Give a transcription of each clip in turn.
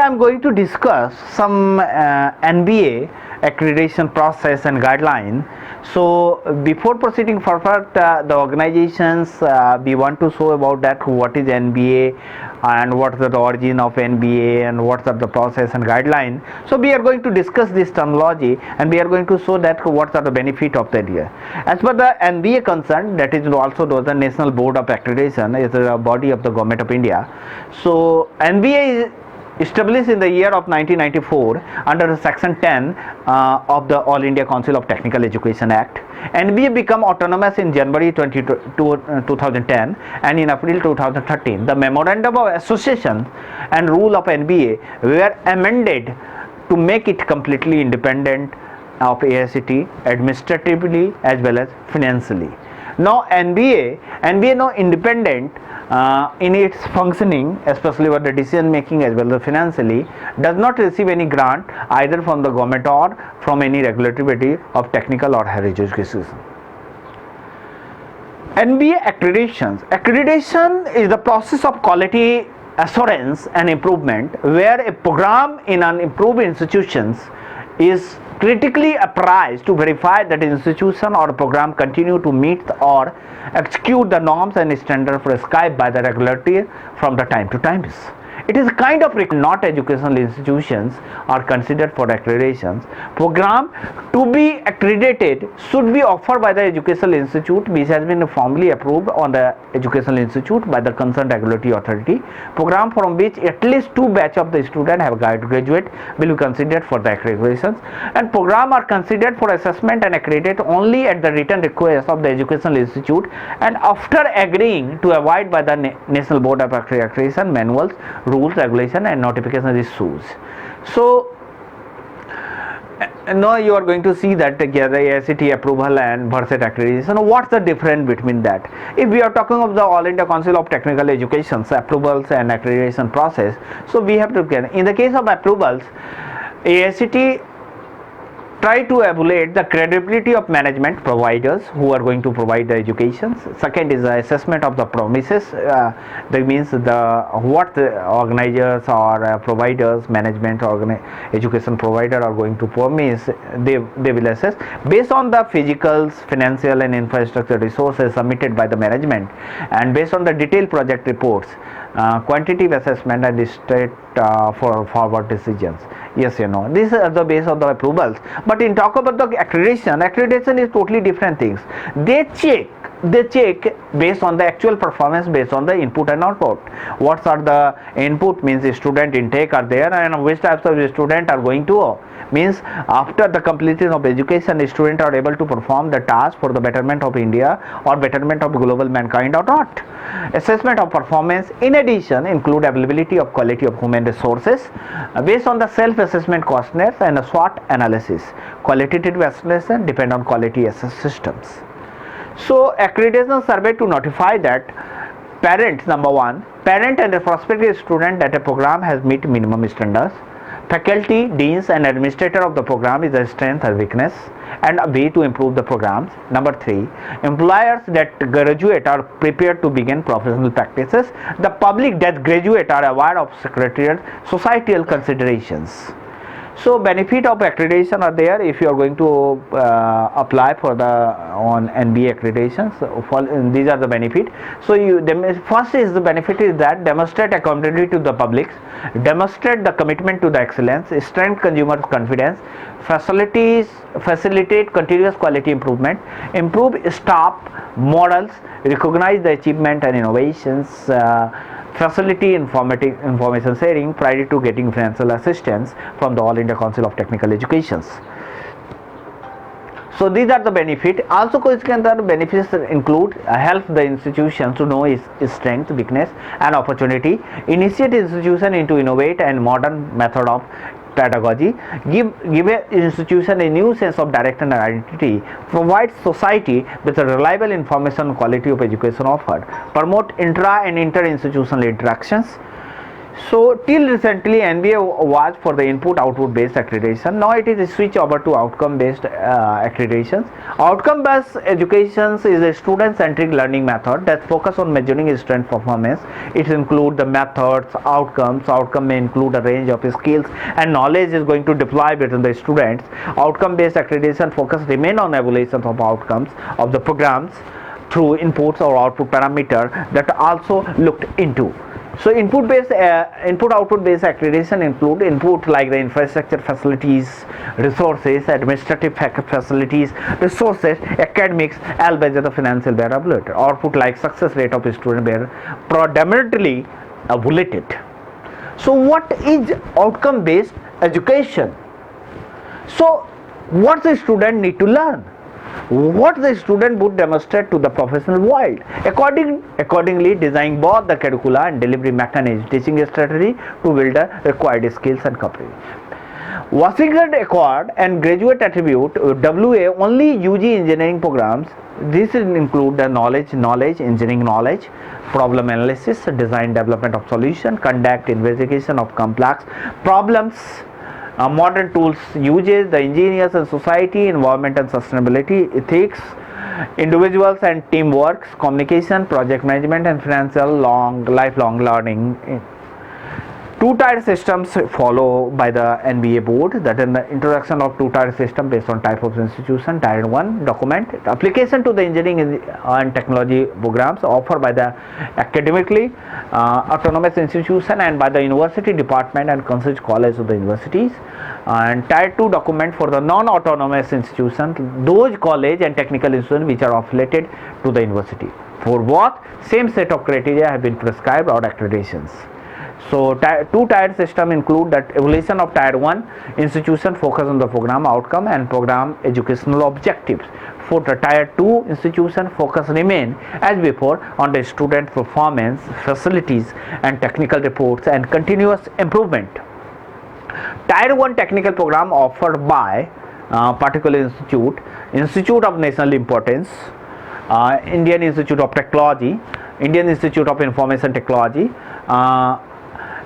am going to discuss some NBA accreditation process and guideline. So before proceeding further, the organizations we want to show about that what is NBA and what is the origin of NBA and what are the process and guideline. So we are going to discuss this terminology and we are going to show that what are the benefit of the idea. As per the NBA concern, that is also the National Board of Accreditation, is a body of the Government of India. So NBA is established in the year of 1994 under section 10 of the All India Council of Technical Education Act. NBA became autonomous in January 2010 and in April 2013 the memorandum of association and rule of NBA were amended to make it completely independent of AICTE administratively as well as financially. Now NBA now independent in its functioning, especially for the decision making as well as financially, does not receive any grant either from the government or from any regulatory body of technical or higher education. NBA accreditation is the process of quality assurance and improvement where a program in an improved institutions is critically appraised to verify that an institution or program continue to meet or execute the norms and standards prescribed by the regulator from the time to time. It is a kind of not educational institutions are considered for accreditations. Program to be accredited should be offered by the educational institute which has been formally approved on the educational institute by the concerned regulatory authority. Program from which at least 2 batch of the student have graduate will be considered for the accreditations, and program are considered for assessment and accredited only at the written request of the educational institute and after agreeing to abide by the National Board of Accreditation manuals, rules, regulation and notification issues. So now you are going to see that together AICTE approval and versus accreditation. What's the difference between that? If we are talking of the All India Council of Technical Education approvals and accreditation process, so we have to get in the case of approvals, AICTE try to evaluate the credibility of management providers who are going to provide the education. Second is the assessment of the promises, that means what the organizers or providers, management education provider are going to promise, they will assess based on the physicals, financial and infrastructure resources submitted by the management and based on the detailed project reports, quantitative assessment and state for forward decisions. Yes, you know, this is the base of the approvals. But in talk about the accreditation is totally different things. They check based on the actual performance, based on the input and output. What are the input means the student intake are there and which types of student are going to means after the completion of education the students are able to perform the task for the betterment of India or betterment of global mankind or not. Assessment of performance in addition include availability of quality of human resources based on the self-assessment questionnaires and a SWOT analysis. Qualitative assessment depend on quality assess systems. So accreditation survey to notify that parent, number one, parent and a prospective student that a program has meet minimum standards. Faculty, deans and administrator of the program is a strength or weakness and a way to improve the programs. Number 3, employers that graduate are prepared to begin professional practices. The public that graduate are aware of secretarial societal considerations. So benefit of accreditation are there if you are going to apply for the on NBA accreditation. So these are the benefit. So first is the benefit is that demonstrate accountability to the public, demonstrate the commitment to the excellence, strengthen consumer confidence, facilitate continuous quality improvement, improve staff morals, recognize the achievement and innovations, facility information sharing prior to getting financial assistance from the All India Council of Technical Education. So these are the benefit. Also the benefits include help the institution to know its strength, weakness and opportunity, initiate institution into innovate and modern method of pedagogy, give an institution a new sense of direction and identity, provide society with a reliable information on quality of education offered, promote intra and inter-institutional interactions, So till recently NBA was for the input output based accreditation. Now it is a switch over to outcome based accreditations. Outcome based education is a student centric learning method that focus on measuring student performance. It includes the methods, outcomes. Outcome may include a range of skills and knowledge is going to deploy between the students. Outcome based accreditation focus remain on evaluation of outcomes of the programs through inputs or output parameter that also looked into. So input output based accreditation include input like the infrastructure, facilities, resources, administrative facilities, resources, academics, all based on the financial variability. Output like success rate of student were predominantly evaluated. So what is outcome based education? So what the student need to learn? What the student would demonstrate to the professional world. Accordingly, design both the curricula and delivery mechanism, teaching strategy to build the required skills and capacity. Washington Accord and graduate attribute WA only UG engineering programs. This include the knowledge, engineering knowledge, problem analysis, design development of solution, conduct investigation of complex problems. Modern tools uses the engineers and society, environment and sustainability, ethics, individuals and teamwork, communication, project management and financial lifelong learning. Two-tier systems follow by the NBA board, that is the introduction of two-tier system based on type of institution. Tier 1 document application to the engineering and technology programs offered by the academically autonomous institution and by the university department and college of the universities. And Tier 2 document for the non-autonomous institution, those college and technical institutions which are affiliated to the university. For both, same set of criteria have been prescribed or accreditations. So two-tier system include that evaluation of Tier 1 institution focus on the program outcome and program educational objectives. For the Tier 2 institution, focus remain as before on the student performance, facilities and technical reports and continuous improvement. Tier 1 technical program offered by particular Institute of National Importance, Indian Institute of Technology, Indian Institute of Information Technology,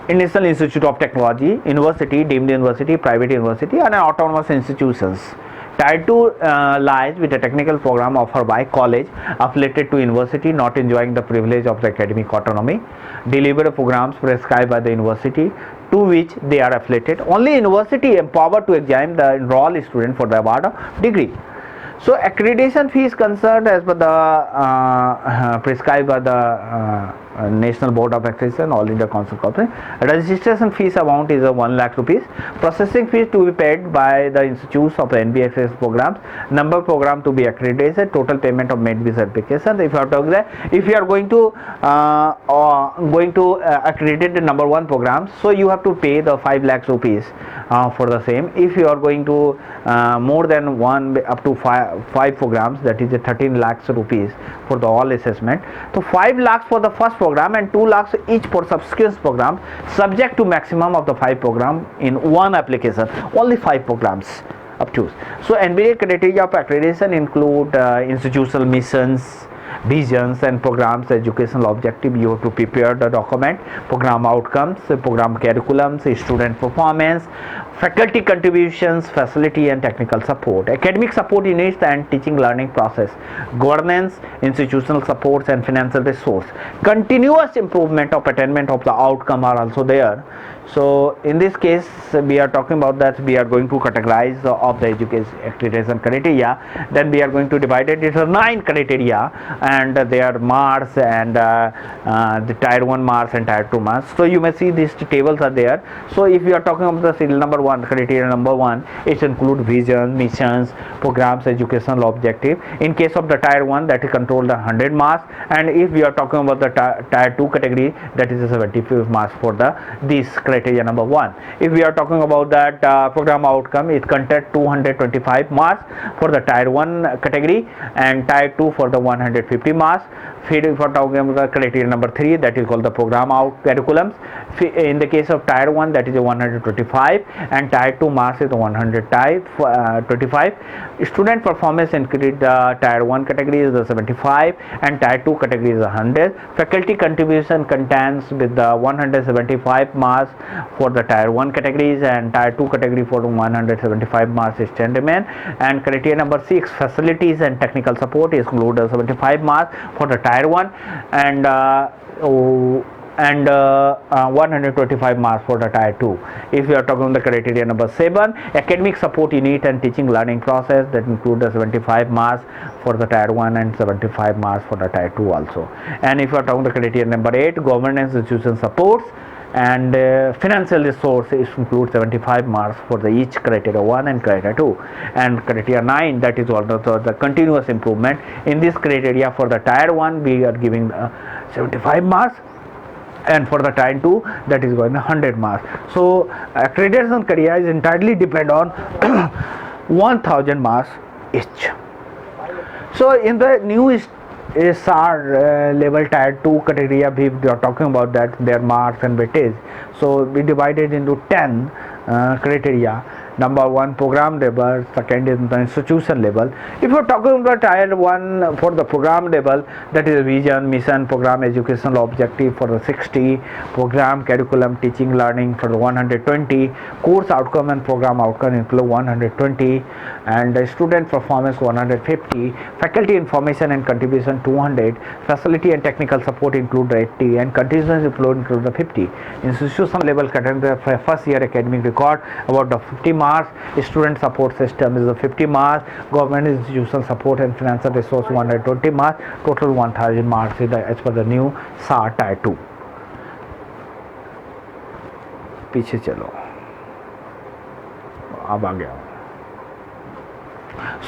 National Institute of Technology, university, deemed university, private university and autonomous institutions. Tier 2 lies with a technical program offered by college affiliated to university not enjoying the privilege of the academic autonomy. Deliver programs prescribed by the university to which they are affiliated. Only university empowered to examine the enrolled student for the award of degree. So accreditation fee is concerned as per the prescribed by the National Board of Accreditation, All India Council Corporation. Registration fees amount is 1 lakh rupees. Processing fees to be paid by the institutes of the NBFS programs. Number program to be accredited. Total payment of made with certification. If you are going to accredit the number 1 program, so you have to pay the 5 lakhs rupees for the same. If you are going to more than one up to five programs, that is 13 lakhs rupees for the all assessment. So 5 lakhs for the first program and 2 lakhs each for subsequent program, subject to maximum of the 5 program in one application. Only 5 programs up to. So NBA criteria of accreditation include institutional missions, visions and programs, educational objective. You have to prepare the document, program outcomes, program curriculums, student performance, faculty contributions, facility and technical support, academic support units and teaching learning process, governance, institutional supports and financial resource. Continuous improvement of attainment of the outcome are also there. So in this case we are talking about that we are going to categorize of the education accreditation criteria. Then we are going to divide it into 9 criteria and their marks and the Tier 1 marks and Tier 2 marks. So you may see these tables are there. So if you are talking about the serial number 1, criteria number 1, it include vision, missions, programs, educational objective. In case of the Tier 1, that is control the 100 marks, and if we are talking about the Tier 2 category, that is 75 marks for the this criteria number 1. If we are talking about that program outcome, it contains 225 marks for the Tier 1 category and Tier 2 for the 150 marks. If you are talking about the criteria number 3, that is called the program out curriculums. In the case of tier 1, that is 125, and tier 2 marks is 125. Student performance increase, the tier 1 category is the 75 and tier 2 category is 100. Faculty contribution contains with the 175 marks for the tier 1 categories, and tier 2 category for 175 marks is stand remain. And criteria number 6, facilities and technical support is include 75 marks for the tier 1 and 125 marks for the tier 2. If you are talking about the criteria number 7, academic support unit and teaching learning process, that include the 75 marks for the tier 1 and 75 marks for the tier 2 also. And if you are talking about the criteria number 8, governance institution supports and financial resources include 75 marks for the each criteria 1 and criteria 2. And criteria 9, that is also the continuous improvement. In this criteria for the tier 1 we are giving 75 marks, and for the tier 2 that is going 100 marks. So accreditation criteria is entirely depend on 1000 marks each. So in the new SR level tier 2 category, we are talking about that their marks and weightage. So we divided into 10 criteria. Number 1, program level, second is the institution level. If you are talking about tier 1 for the program level, that is vision, mission, program, educational objective for the 60, program, curriculum, teaching, learning for the 120, course outcome and program outcome include 120, and the student performance 150, faculty information and contribution 200, facility and technical support include 80, and continuous improvement include the 50. Institution level contains the first year academic record about the 50 marks, student support system is the 50 marks, government institutional support and financial resource 120 marks, total 1000 marks is as per the new SAR tier 2. पीछे चलो, अब आ गया.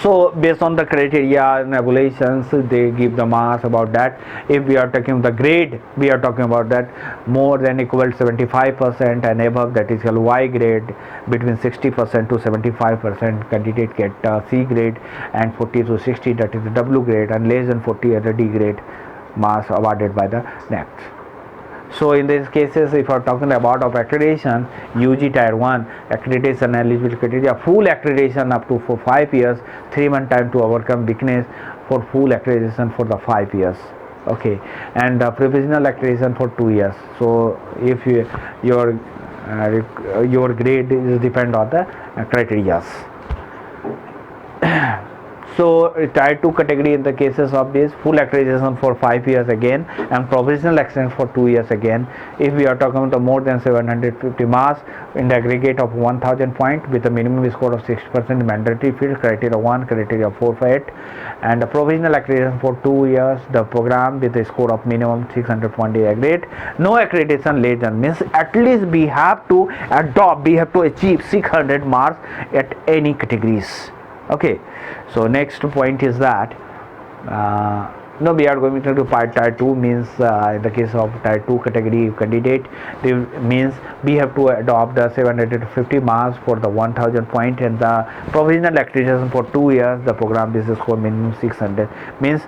So based on the criteria and regulations, they give the marks about that. If we are talking the grade, we are talking about that more than equal to 75% and above, that is called Y grade. Between 60% to 75% candidate get C grade, and 40 to 60 that is the W grade, and less than 40 at the D grade marks awarded by the NECT. So in these cases, if you are talking about of accreditation, UG tier 1 accreditation eligibility criteria, full accreditation up to for 5 years, 3 month time to overcome weakness for full accreditation for the 5 years. Okay, and provisional accreditation for 2 years. So if your grade is depend on the criteria. So tier 2 category in the cases of this, full accreditation for 5 years again, and provisional accreditation for 2 years again. If we are talking about more than 750 marks in the aggregate of 1000 points with a minimum score of 60% mandatory field, criteria 1, criteria 4 for 8, and the provisional accreditation for 2 years, the program with a score of minimum 600 point aggregate. No accreditation less than, means at least we have to achieve 600 marks at any categories. Okay, so next point is that no, we are going to do part tier 2, means in the case of tier 2 category candidate, means we have to adopt the 750 marks for the 1000 point, and the provisional accreditation for 2 years, the program business score minimum 600, means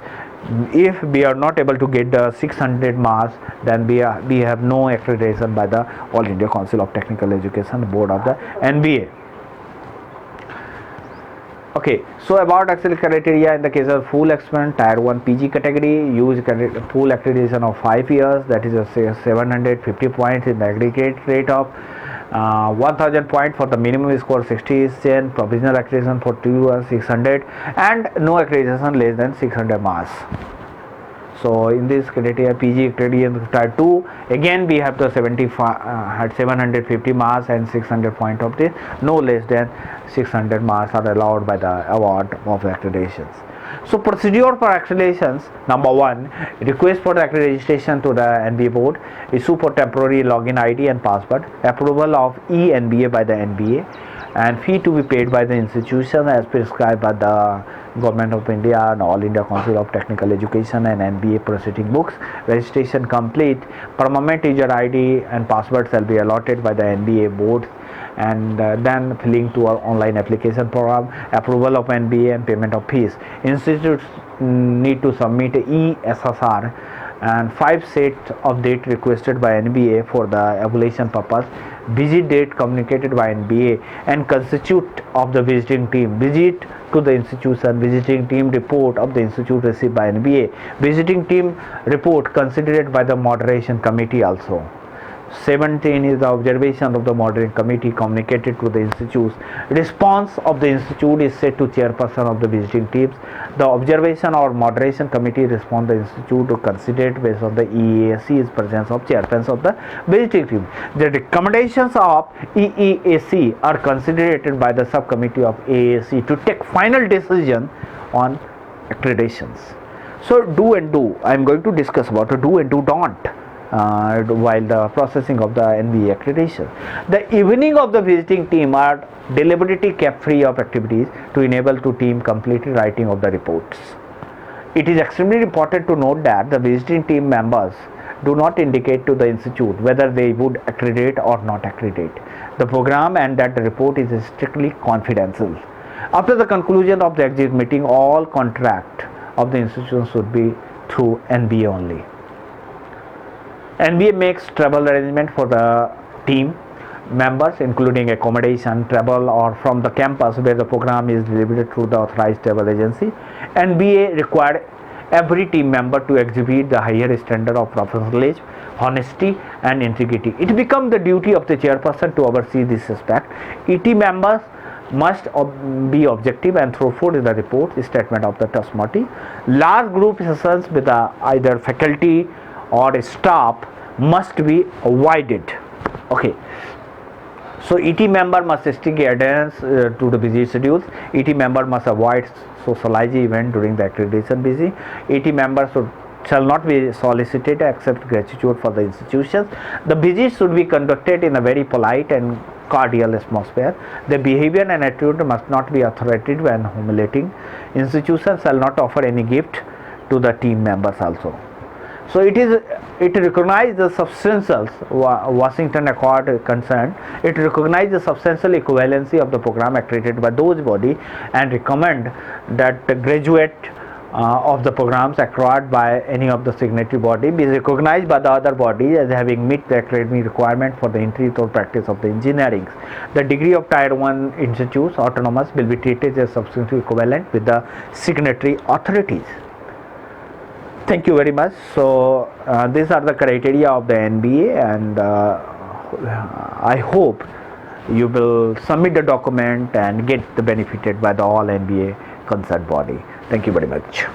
if we are not able to get the 600 marks, then we have no accreditation by the All India Council of Technical Education, board of the NBA. Okay, so about actual criteria in the case of full experience, tier 1 PG category, use full accreditation of 5 years, that is a 750 points in the aggregate rate of 1000 points for the minimum score 60 is 10, provisional accreditation for 2 years 600, and no accreditation less than 600 marks. So in this criteria, PG accreditation tier 2, again we have the 750 marks and 600 point of this, no less than 600 marks are allowed by the award of accreditations. So procedure for accreditations: number 1, request for the accreditation to the NBA board, issue for temporary login ID and password, approval of e-NBA by the NBA, and fee to be paid by the institution as prescribed by the Government of India and All India Council of Technical Education and NBA proceeding books. Registration complete, permanent user ID and password shall be allotted by the NBA board and then link to our online application program, approval of NBA and payment of fees. Institutes need to submit ESSR and 5 sets of date requested by NBA for the evaluation purpose, visit date communicated by NBA, and constitute of the visiting team, visit to the institution, visiting team report of the institute received by NBA, visiting team report considered by the moderation committee also. 17 is the observation of the moderating committee communicated to the institute. Response of the institute is set to chairperson of the visiting teams. The observation or moderation committee respond the institute to consider it based on the EAC's presence of chairperson of the visiting team. The recommendations of EEAC are considered by the subcommittee of AAC to take final decision on accreditations. So do and do. I am going to discuss about a do and do not. While the processing of the NBA accreditation. The evening of the visiting team are deliberately kept free of activities to enable to team complete writing of the reports. It is extremely important to note that the visiting team members do not indicate to the institute whether they would accredit or not accredit the program, and that the report is strictly confidential. After the conclusion of the exit meeting, all contract of the institution should be through NBA only. NBA makes travel arrangement for the team members, including accommodation, travel, or from the campus where the program is delivered through the authorized travel agency. NBA required every team member to exhibit the higher standard of professionalism, honesty, and integrity. It becomes the duty of the chairperson to oversee this aspect. ET members must be objective and truthful in the report statement of the testimony. Large group sessions with either faculty or staff must be avoided. Okay, so ET member must strictly adherence to the busy schedules. ET member must avoid socializing event during the accreditation busy. ET members shall not be solicited except gratitude for the institutions. The busy should be conducted in a very polite and cordial atmosphere. The behavior and attitude must not be authoritative and humiliating. Institutions shall not offer any gift to the team members also. So it recognizes the substantial Washington Accord concern. It recognizes the substantial equivalency of the program accredited by those body and recommend that the graduate of the programs acquired by any of the signatory body be recognized by the other body as having met the academic requirement for the entry or practice of the engineering. The degree of Tier 1 institutes autonomous will be treated as substantially equivalent with the signatory authorities. Thank you very much. So these are the criteria of the NBA, and I hope you will submit the document and get the benefited by the all NBA concerned body. Thank you very much.